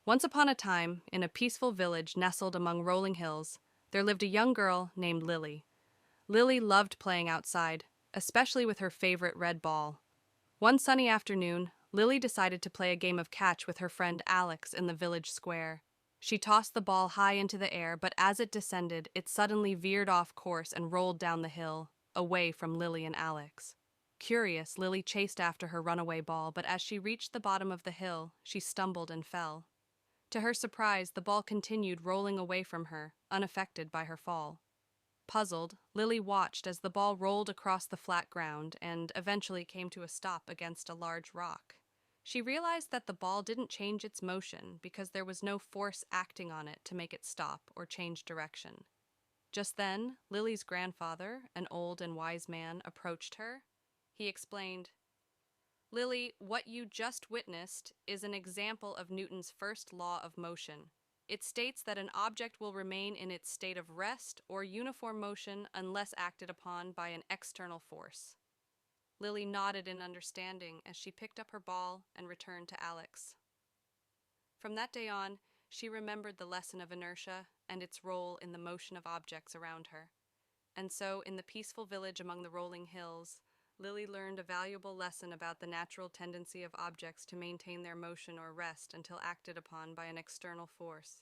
Once upon a time, in a peaceful village nestled among rolling hills, there lived a young girl named Lily. Lily loved playing outside, especially with her favorite red ball. One sunny afternoon, Lily decided to play a game of catch with her friend Alex in the village square. She tossed the ball high into the air, but as it descended, it suddenly veered off course and rolled down the hill, away from Lily and Alex. Curious, Lily chased after her runaway ball, but as she reached the bottom of the hill, she stumbled and fell. To her surprise, the ball continued rolling away from her, unaffected by her fall. Puzzled, Lily watched as the ball rolled across the flat ground and eventually came to a stop against a large rock. She realized that the ball didn't change its motion because there was no force acting on it to make it stop or change direction. Just then, Lily's grandfather, an old and wise man, approached her. He explained, "Lily, what you just witnessed is an example of Newton's first law of motion. It states that an object will remain in its state of rest or uniform motion unless acted upon by an external force." Lily nodded in understanding as she picked up her ball and returned to Alex. From that day on, she remembered the lesson of inertia and its role in the motion of objects around her. And so, in the peaceful village among the rolling hills, Lily learned a valuable lesson about the natural tendency of objects to maintain their motion or rest until acted upon by an external force.